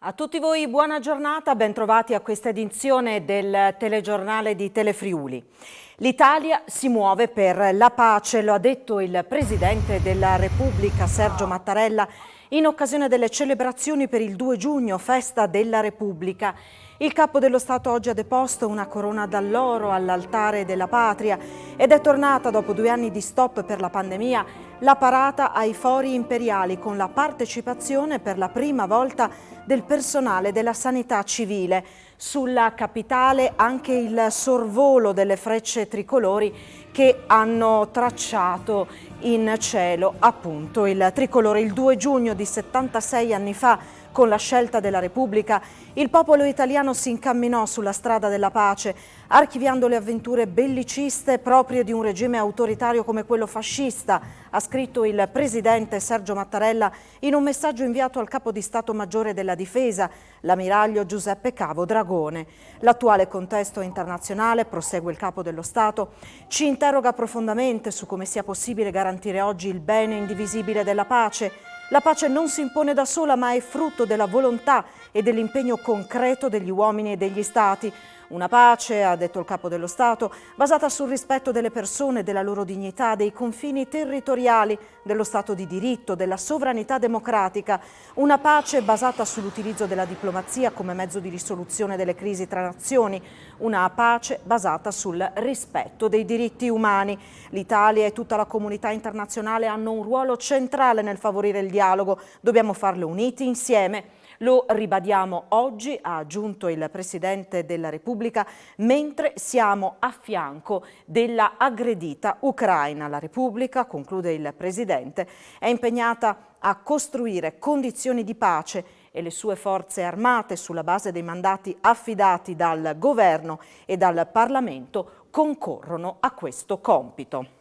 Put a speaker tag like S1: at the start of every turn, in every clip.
S1: A tutti voi buona giornata, bentrovati a questa edizione del telegiornale di Telefriuli. L'Italia si muove per la pace, lo ha detto il Presidente della Repubblica Sergio Mattarella in occasione delle celebrazioni per il 2 giugno, festa della Repubblica. Il Capo dello Stato oggi ha deposto una corona d'alloro all'altare della patria ed è tornata dopo 2 anni di stop per la pandemia la parata ai fori imperiali con la partecipazione per la prima volta del personale della sanità civile. Sulla capitale anche il sorvolo delle frecce tricolori che hanno tracciato in cielo appunto il tricolore. Il 2 giugno di 76 anni fa, con la scelta della Repubblica, il popolo italiano si incamminò sulla strada della pace, archiviando le avventure belliciste proprie di un regime autoritario come quello fascista, ha scritto il Presidente Sergio Mattarella in un messaggio inviato al Capo di Stato Maggiore della Difesa, l'ammiraglio Giuseppe Cavo Dragone. L'attuale contesto internazionale, prosegue il Capo dello Stato, ci interroga profondamente su come sia possibile garantire oggi il bene indivisibile della pace. La pace non si impone da sola, ma è frutto della volontà e dell'impegno concreto degli uomini e degli Stati. Una pace, ha detto il Capo dello Stato, basata sul rispetto delle persone, della loro dignità, dei confini territoriali, dello Stato di diritto, della sovranità democratica. Una pace basata sull'utilizzo della diplomazia come mezzo di risoluzione delle crisi tra nazioni. Una pace basata sul rispetto dei diritti umani. L'Italia e tutta la comunità internazionale hanno un ruolo centrale nel favorire il dialogo. Dobbiamo farlo uniti insieme. Lo ribadiamo oggi, ha aggiunto il Presidente della Repubblica, mentre siamo a fianco della aggredita Ucraina. La Repubblica, conclude il Presidente, è impegnata a costruire condizioni di pace e le sue forze armate, sulla base dei mandati affidati dal Governo e dal Parlamento, concorrono a questo compito.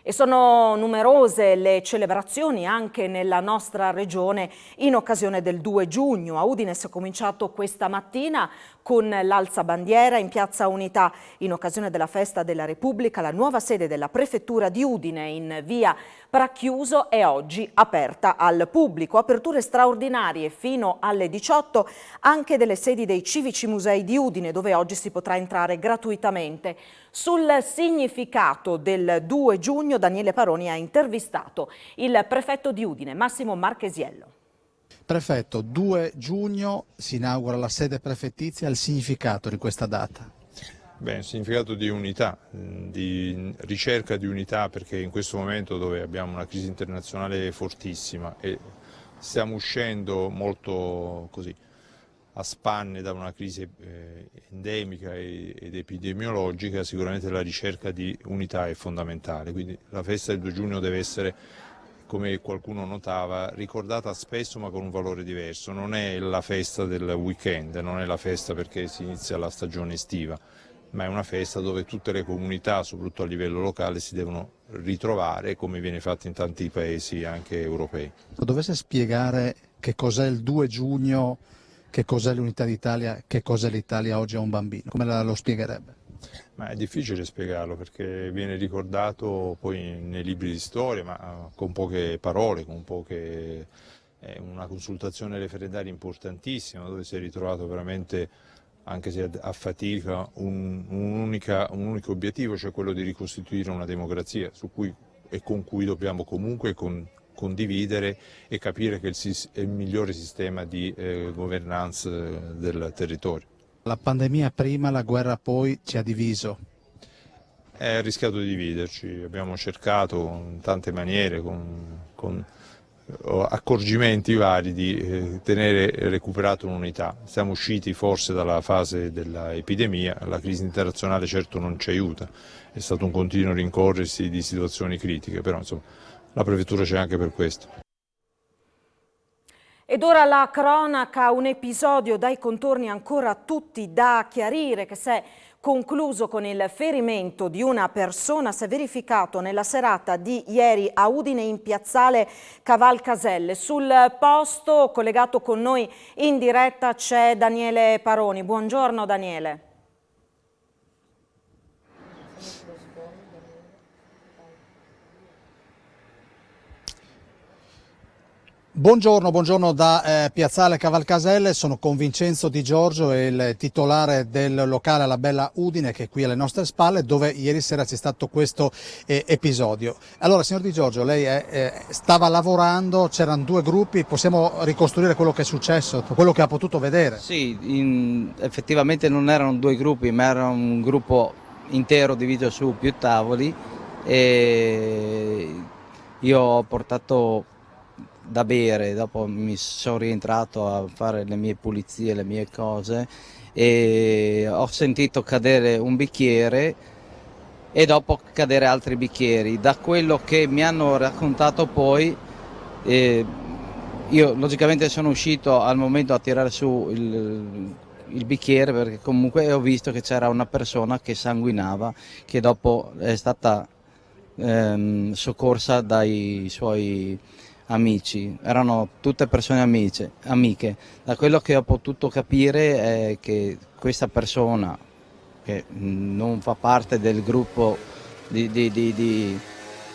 S1: E sono numerose le celebrazioni anche nella nostra regione in occasione del 2 giugno. A Udine si è cominciato questa mattina con l'alzabandiera in Piazza Unità in occasione della festa della Repubblica. La nuova sede della Prefettura di Udine in via Pracchiuso è oggi aperta al pubblico. Aperture straordinarie fino alle 18 anche delle sedi dei civici musei di Udine, dove oggi si potrà entrare gratuitamente. Sul significato del 2 giugno Daniele Paroni ha intervistato il prefetto di Udine, Massimo Marchesiello.
S2: Prefetto, 2 giugno si inaugura la sede prefettizia, il significato di questa data?
S3: Beh, un significato di unità, di ricerca di unità, perché in questo momento dove abbiamo una crisi internazionale fortissima e stiamo uscendo molto così a spanne da una crisi endemica ed epidemiologica, sicuramente la ricerca di unità è fondamentale, quindi la festa del 2 giugno deve essere, come qualcuno notava, ricordata spesso ma con un valore diverso. Non è la festa del weekend, non è la festa perché si inizia la stagione estiva, ma è una festa dove tutte le comunità, soprattutto a livello locale, si devono ritrovare, come viene fatto in tanti paesi anche europei.
S2: Se dovesse spiegare che cos'è il 2 giugno, che cos'è l'Unità d'Italia, che cos'è l'Italia oggi a un bambino, come lo spiegherebbe?
S3: Ma è difficile spiegarlo perché viene ricordato poi nei libri di storia, ma con poche parole, è una consultazione referendaria importantissima dove si è ritrovato veramente, anche se a fatica, un unico obiettivo, cioè quello di ricostituire una democrazia su cui e con cui dobbiamo comunque condividere e capire che è il migliore sistema di governance del territorio.
S2: La pandemia prima, la guerra poi ci ha diviso.
S3: Ha rischiato di dividerci, abbiamo cercato in tante maniere, con accorgimenti vari, di tenere recuperata un'unità. Siamo usciti forse dalla fase dell'epidemia, la crisi internazionale certo non ci aiuta, è stato un continuo rincorrersi di situazioni critiche, però insomma la prefettura c'è anche per questo.
S1: Ed ora la cronaca, un episodio dai contorni ancora tutti da chiarire che si è concluso con il ferimento di una persona, si è verificato nella serata di ieri a Udine in piazzale Cavalcaselle. Sul posto, collegato con noi in diretta, c'è Daniele Paroni. Buongiorno Daniele.
S2: Buongiorno da Piazzale Cavalcaselle, sono con Vincenzo Di Giorgio, il titolare del locale La Bella Udine che è qui alle nostre spalle, dove ieri sera c'è stato questo episodio. Allora, signor Di Giorgio, lei stava lavorando, c'erano due gruppi, possiamo ricostruire quello che è successo, quello che ha potuto vedere?
S4: Sì, effettivamente non erano due gruppi, ma era un gruppo intero diviso su più tavoli e io ho portato da bere, dopo mi sono rientrato a fare le mie pulizie, le mie cose e ho sentito cadere un bicchiere e dopo cadere altri bicchieri. Da quello che mi hanno raccontato poi, io logicamente sono uscito al momento a tirare su il bicchiere perché comunque ho visto che c'era una persona che sanguinava, che dopo è stata soccorsa dai suoi amici, erano tutte persone amiche. Da quello che ho potuto capire è che questa persona, che non fa parte del gruppo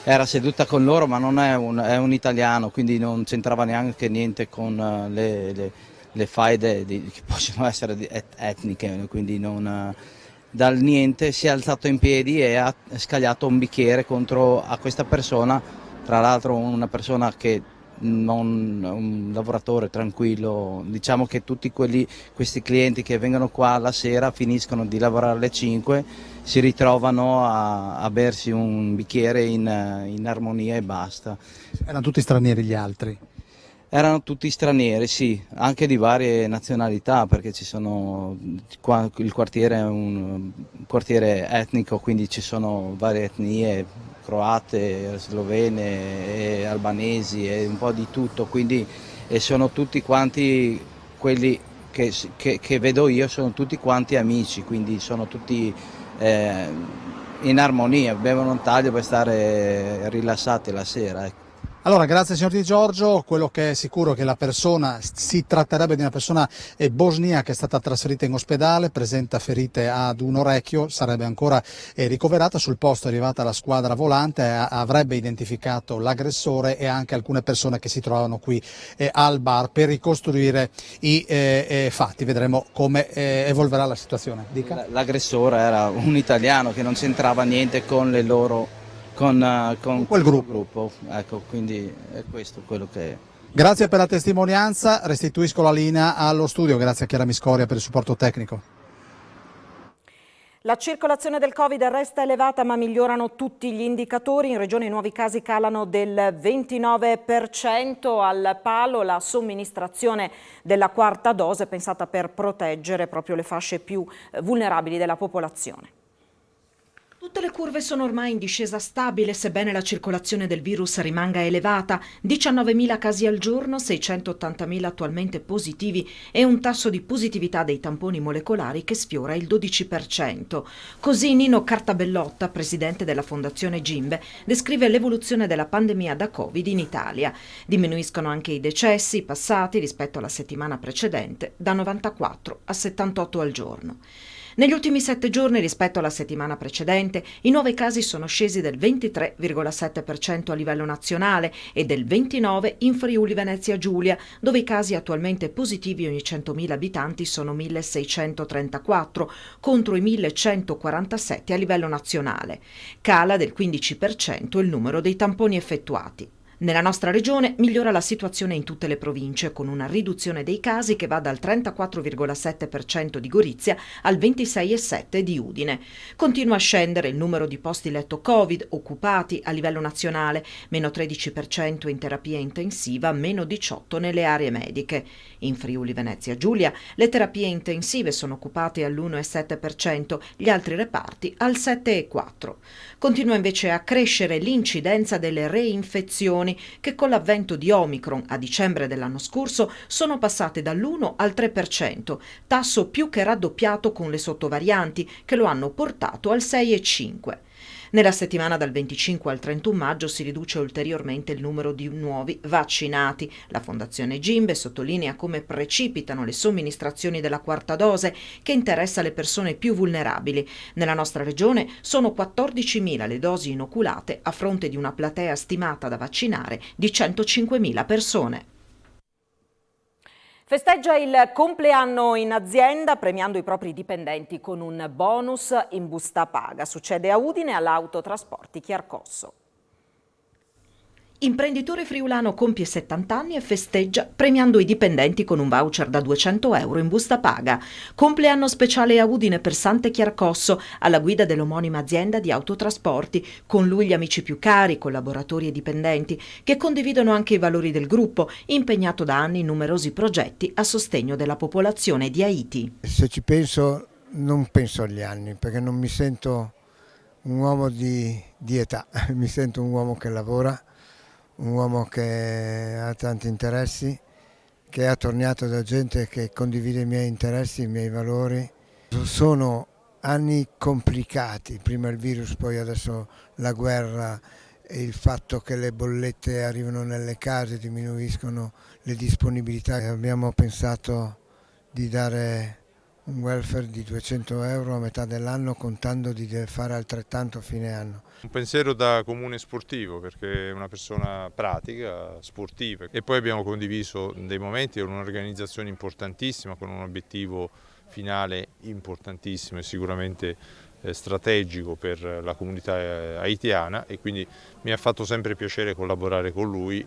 S4: era seduta con loro, ma non è è un italiano, quindi non c'entrava neanche niente con le faide che possono essere etniche, quindi non, dal niente si è alzato in piedi e ha scagliato un bicchiere contro a questa persona, tra l'altro una persona che un lavoratore tranquillo. Diciamo che tutti questi clienti che vengono qua la sera finiscono di lavorare alle 5, si ritrovano a bersi un bicchiere in armonia e basta.
S2: Erano tutti stranieri gli altri?
S4: Erano tutti stranieri, sì, anche di varie nazionalità, perché ci sono qua, il quartiere è un quartiere etnico, quindi ci sono varie etnie, croate, slovene, e albanesi e un po' di tutto, quindi e sono tutti quanti quelli che vedo io, sono tutti quanti amici, quindi sono tutti in armonia, bevono un taglio per stare rilassati la sera. Ecco.
S2: Allora, grazie signor Di Giorgio, quello che è sicuro è che la persona, si tratterebbe di una persona bosnia che è stata trasferita in ospedale, presenta ferite ad un orecchio, sarebbe ancora ricoverata. Sul posto è arrivata la squadra volante, avrebbe identificato l'aggressore e anche alcune persone che si trovavano qui al bar per ricostruire i fatti. Vedremo come evolverà la situazione. Dica.
S4: L'aggressore era un italiano che non c'entrava niente con le loro con
S2: quel gruppo.
S4: Ecco, quindi è questo quello che è.
S2: Grazie per la testimonianza, restituisco la linea allo studio, grazie a Chiara Miscoria per il supporto tecnico.
S1: La circolazione del Covid resta elevata ma migliorano tutti gli indicatori. In regione i nuovi casi calano del 29%, al palo la somministrazione della quarta dose pensata per proteggere proprio le fasce più vulnerabili della popolazione. Tutte le curve sono ormai in discesa stabile, sebbene la circolazione del virus rimanga elevata. 19.000 casi al giorno, 680.000 attualmente positivi e un tasso di positività dei tamponi molecolari che sfiora il 12%. Così Nino Cartabellotta, presidente della Fondazione Gimbe, descrive l'evoluzione della pandemia da Covid in Italia. Diminuiscono anche i decessi passati rispetto alla settimana precedente, da 94 a 78 al giorno. Negli ultimi 7 giorni rispetto alla settimana precedente, i nuovi casi sono scesi del 23,7% a livello nazionale e del 29% in Friuli Venezia Giulia, dove i casi attualmente positivi ogni 100.000 abitanti sono 1.634 contro i 1.147 a livello nazionale. Cala del 15% il numero dei tamponi effettuati. Nella nostra regione migliora la situazione in tutte le province, con una riduzione dei casi che va dal 34,7% di Gorizia al 26,7% di Udine. Continua a scendere il numero di posti letto Covid occupati a livello nazionale, meno 13% in terapia intensiva, meno 18% nelle aree mediche. In Friuli Venezia Giulia le terapie intensive sono occupate all'1,7%, gli altri reparti al 7,4%. Continua invece a crescere l'incidenza delle reinfezioni che con l'avvento di Omicron a dicembre dell'anno scorso sono passate dall'1 al 3%, tasso più che raddoppiato con le sottovarianti che lo hanno portato al 6,5%. Nella settimana dal 25 al 31 maggio si riduce ulteriormente il numero di nuovi vaccinati. La Fondazione Gimbe sottolinea come precipitano le somministrazioni della quarta dose che interessa le persone più vulnerabili. Nella nostra regione sono 14.000 le dosi inoculate a fronte di una platea stimata da vaccinare di 105.000 persone. Festeggia il compleanno in azienda premiando i propri dipendenti con un bonus in busta paga. Succede a Udine all'Autotrasporti Chiarcosso. Imprenditore friulano compie 70 anni e festeggia premiando i dipendenti con un voucher da 200 euro in busta paga. Compleanno speciale a Udine per Sante Chiarcosso, alla guida dell'omonima azienda di autotrasporti. Con lui gli amici più cari, collaboratori e dipendenti, che condividono anche i valori del gruppo, impegnato da anni in numerosi progetti a sostegno della popolazione di Haiti.
S5: Se ci penso, non penso agli anni, perché non mi sento un uomo di età, mi sento un uomo che lavora, un uomo che ha tanti interessi, che è attorniato da gente che condivide i miei interessi, i miei valori. Sono anni complicati, prima il virus, poi adesso la guerra e il fatto che le bollette arrivano nelle case, diminuiscono le disponibilità. Abbiamo pensato di dare un welfare di 200 euro a metà dell'anno, contando di fare altrettanto a fine anno.
S3: Un pensiero da comune sportivo, perché è una persona pratica, sportiva, e poi abbiamo condiviso dei momenti con un'organizzazione importantissima, con un obiettivo finale importantissimo e sicuramente strategico per la comunità haitiana, e quindi mi ha fatto sempre piacere collaborare con lui.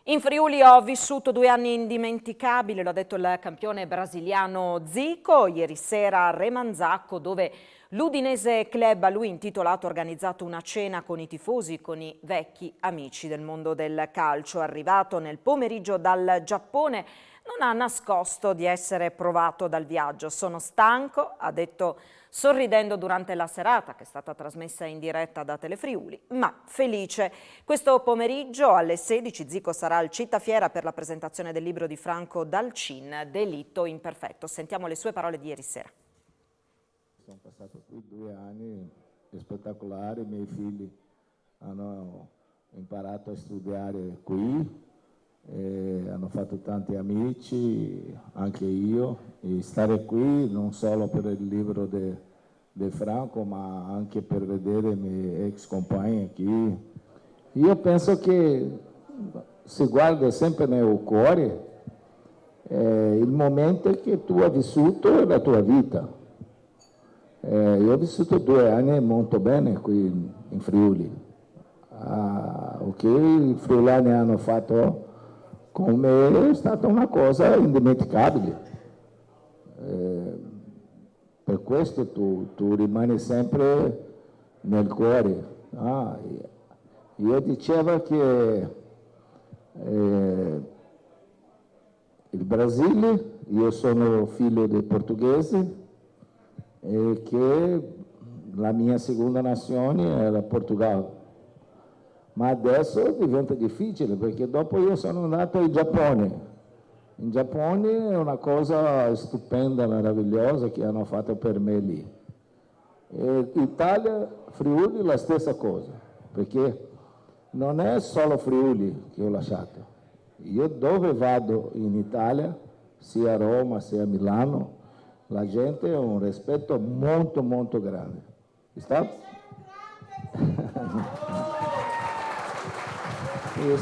S1: In Friuli ho vissuto 2 anni indimenticabili, lo ha detto il campione brasiliano Zico, ieri sera a Remanzacco, dove l'Udinese Club, a lui intitolato, ha organizzato una cena con i tifosi, con i vecchi amici del mondo del calcio. Arrivato nel pomeriggio dal Giappone, non ha nascosto di essere provato dal viaggio. Sono stanco, ha detto sorridendo durante la serata che è stata trasmessa in diretta da Telefriuli, ma felice. Questo pomeriggio alle 16 Zico sarà al Città Fiera per la presentazione del libro di Franco Dalcin, Delitto imperfetto. Sentiamo le sue parole di ieri sera.
S6: Sono passati qui 2 anni spettacolari, i miei figli hanno imparato a studiare qui, hanno fatto tanti amici, anche io, e stare qui non solo per il libro di Franco, ma anche per vedere i miei ex compagni qui. Io penso che si guarda sempre nel cuore il momento che tu hai vissuto nella tua vita. Io ho vissuto 2 anni molto bene qui in Friuli. O che i friulani hanno fatto con me è stata una cosa indimenticabile. Per questo tu rimani sempre nel cuore. Io dicevo che il Brasile, io sono figlio di portoghesi, e che la mia seconda nazione era Portogallo. Ma adesso diventa difficile, perché dopo io sono andato in Giappone. In Giappone è una cosa stupenda, meravigliosa che hanno fatto per me lì. E Italia, Friuli, la stessa cosa, perché non è solo Friuli che ho lasciato. Io dove vado in Italia, sia a Roma, sia a Milano, la gente ha un rispetto molto molto grande.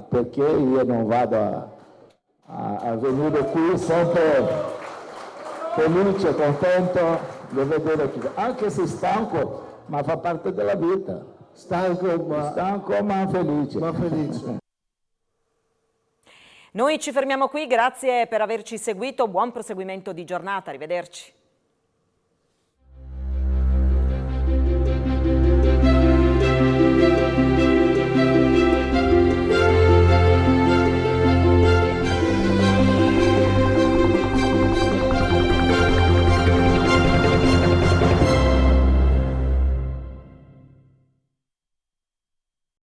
S6: Perché io non vado a venire qui sempre felice, contento di vedere tutto, anche se stanco, ma fa parte della vita. Stanco ma felice.
S1: Noi ci fermiamo qui, grazie per averci seguito, buon proseguimento di giornata, arrivederci.